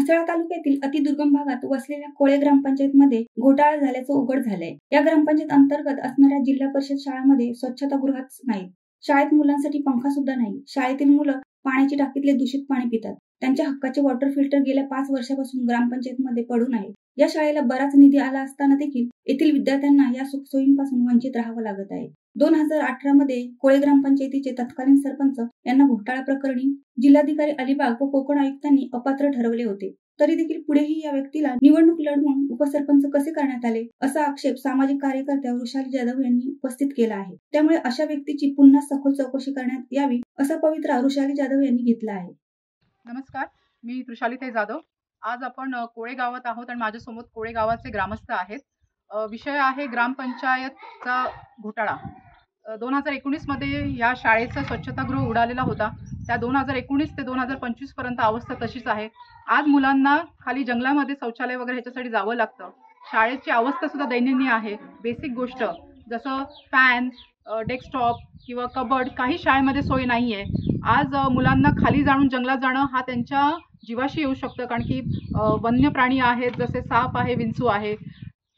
म्हसळा तालुक्यातील अतिदुर्गम भागात वसलेल्या कोळे ग्रामपंचायतमध्ये घोटाळा झाल्याचं उघड झालंय। या ग्रामपंचायत अंतर्गत असणाऱ्या जिल्हा परिषद शाळांमध्ये स्वच्छतागृहाच नाहीत। शाळेत मुलांसाठी पंखा सुद्धा नाही। शाळेतील मुलं पाण्याची टाकीतले दूषित पाणी पितात। त्यांच्या हक्काचे वॉटर फिल्टर गेल्या 5 वर्षापासून ग्रामपंचायतमध्ये पडून आहे। या शाळेला बराच निधी आला असताना देखील येथील विद्यार्थ्यांना या सुखसोयींपासून वंचित राहावं लागत आहे। 2018 मध्ये कोळे ग्रामपंचायतीचे तत्कालीन सरपंच यांना घोटाळा प्रकरणी जिल्हाधिकारी अलिबाग व कोकण आयुक्तांनी अपात्र ठरवले होते। तरी देखील पुढेही या व्यक्तीला निवडणूक लढवून उपसरपंच कसे करण्यात आले असा आक्षेप सामाजिक कार्यकर्त्या वृषाली जाधव यांनी उपस्थित केला आहे। त्यामुळे अशा व्यक्तीची पुन्हा सखोल चौकशी करण्यात यावी असा पवित्रा वृषाली जाधव यांनी घेतला आहे। नमस्कार, मी वृषाली जाधव। आज आपण कोळे गावात आहोत आणि माझ्यासमोर कोळे गावाचे ग्रामस्थ आहेत। विषय आहे ग्रामपंचायतचा घोटाळा। 2019 मध्ये या शाळेचा स्वच्छतागृह उडालेला होता। त्या 2019 ते 2025 पर्यंत अवस्था तशीच आहे। आज मुलांना खाली जंगलामध्ये शौचालय वगैरे ह्याच्यासाठी जावं लागतं। शाळेची अवस्था सुद्धा दैनंदिन आहे। बेसिक गोष्ट जसं फॅन, डेस्कटॉप किंवा कबर्ड काही शाळेमध्ये सोय नाही आहे। आज मुलांना खाली जाऊन जंगलात जाणं हा त्यांच्या जीवाशी येऊ शकतं, कारण की वन्य प्राणी आहेत, जसे साप आहे, विंचू आहे।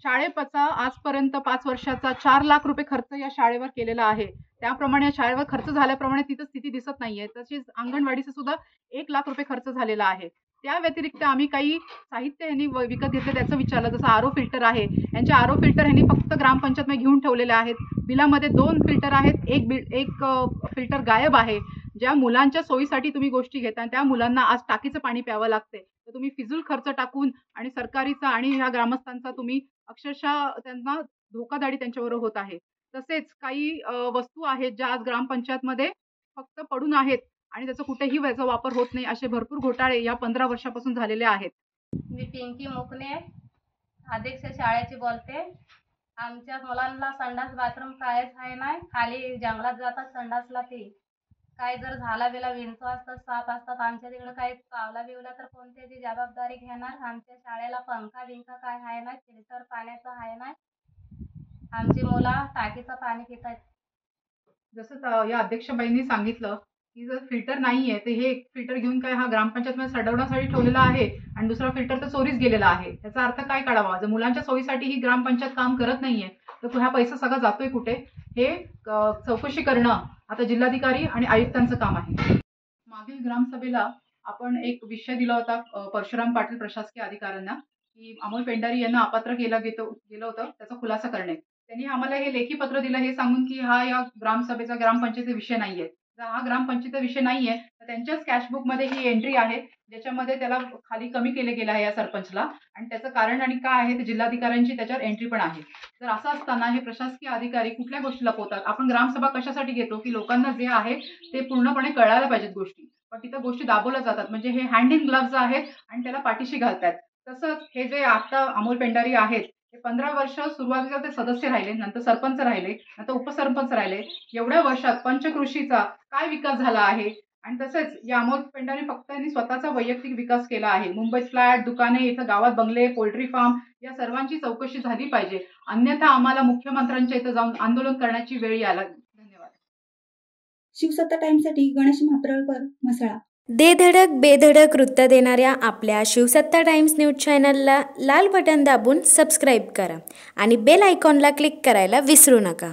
शाळेचा आजपर्यंत 5 वर्षाचा 4 लाख रुपये खर्च या शाळेवर केलेला आहे। त्याप्रमाणे या शाळेवर खर्च झाल्याप्रमाणे तिथं स्थिती दिसत नाहीये। तसेच अंगणवाडीचा सुद्धा 1 लाख रुपये खर्च झालेला आहे। त्या व्यतिरिक्त आम्ही काही साहित्य यांनी विकत घेतले त्याचं विचारलं, जसं आरो फिल्टर आहे। यांचे आरो फिल्टर यांनी फक्त ग्रामपंचायतमध्ये घेऊन ठेवलेले आहेत। बिलामध्ये 2 फिल्टर आहेत, एक फिल्टर गायब आहे। ज्या मुलांच्या सोयीसाठी तुम्ही गोष्टी घेता त्या मुलांना आज टाकीचं पाणी प्यावं लागते, तर तुम्ही फिजूल खर्च टाकून आणि सरकारीचा आणि ह्या ग्रामस्थांचा तुम्ही अक्षरशः त्यांना धोकादाडी त्यांच्याबरोबर होत आहे। तसेच काही वस्तू आहेत ज्या आज ग्रामपंचायतमध्ये फक्त पडून आहेत आणि त्याचा कुठेही याचा वापर होत नाही। असे भरपूर घोटाळे या 15 वर्षापासून झालेले आहेत। मी पिंकी मुकणे, अध्यक्ष शाळेची बोलते। आमच्या मुलांना संडास बाथरूम कायच आहे नाही। खाली जंगलात जातात संडासला, ते काय जर झाला बिला विंचू असतात, साप असतात, आमच्या तिकडे काही चावला बिवला तर कोण त्याची जबाबदारी घेणार? आमच्या शाळेला पंखा बिंखा काय आहे नाही, फिल्टर पाण्याचं आहे नाही। आमची मुलं टाकीचं पाणी पितात। जसं या अध्यक्षबाईंनी सांगितलं की जर फिल्टर नाहीये तर हे एक फिल्टर घेऊन काय हा ग्रामपंचायतमध्ये सडवण्यासाठी ठेवलेला आहे आणि दुसरा फिल्टर तर चोरीच गेलेला आहे। याचा अर्थ काय काढावा? जर मुलांच्या सोयीसाठी ही ग्रामपंचायत काम करत नाहीये तर हा पैसा सगळा जातोय कुठे, हे चौकशी करणं आता जिल्हाधिकारी आणि आयुक्तांचं काम आहे। मागील ग्रामसभेला आपण एक विषय दिला होता परशुराम पाटील प्रशासकीय अधिकाऱ्यांना की अमोल पेंढारी यांना अपात्र गेलं होतं, त्याचा खुलासा करणे। त्यांनी आम्हाला हे लेखी पत्र दिलं हे सांगून की हा या ग्रामसभेचा ग्रामपंचायतीचा विषय नाहीये। जर हा ग्रामपंचायतीचा विषय नाहीये तर त्यांच्याच कॅशबुक मध्ये ही एंट्री आहे ज्याच्यामध्ये त्याला खाली कमी केले गेलं आहे या सरपंचला, आणि त्याचं कारण आणि काय आहे ते जिल्हाधिकाऱ्यांची त्याच्यावर एंट्री पण आहे। जर असं असताना हे प्रशासकीय अधिकारी कुठल्या गोष्टी लपवतात? आपण ग्रामसभा कशासाठी घेतो की लोकांना जे आहे ते पूर्णपणे कळायला पाहिजेत गोष्टी, पण तिथं गोष्टी दाबवल्या जातात। म्हणजे हे हँड इन ग्लव्ज आहेत आणि त्याला पाठीशी घालतात। तसंच हे जे आता अमोल पेंढारी आहेत ते 15 वर्ष सुरुवातीला ते सदस्य राहिले, नंतर सरपंच राहिले, नंतर उपसरपंच राहिले। एवढ्या वर्षात पंचकृषीचा काय विकास झाला आहे? आणि तसेच या अमोल पेंढारी फक्त यांनी स्वतःचा वैयक्तिक विकास केला आहे। मुंबईत फ्लॅट, दुकाने, इथं गावात बंगले, पोल्ट्री फार्म या सर्वांची चौकशी झाली पाहिजे, अन्यथा आम्हाला मुख्यमंत्र्यांच्या इथं जाऊन आंदोलन करण्याची वेळ यायला। धन्यवाद। शिवसत्ता टाइम्ससाठी गणेश म्हात्रळकर, म्हसळा। दे धडक बेधडक वृत्त देणाऱ्या आपल्या शिवसत्ता टाइम्स न्यूज चॅनलला लाल बटन दाबून सबस्क्राईब करा आणि बेल आयकॉनला क्लिक करायला विसरू नका।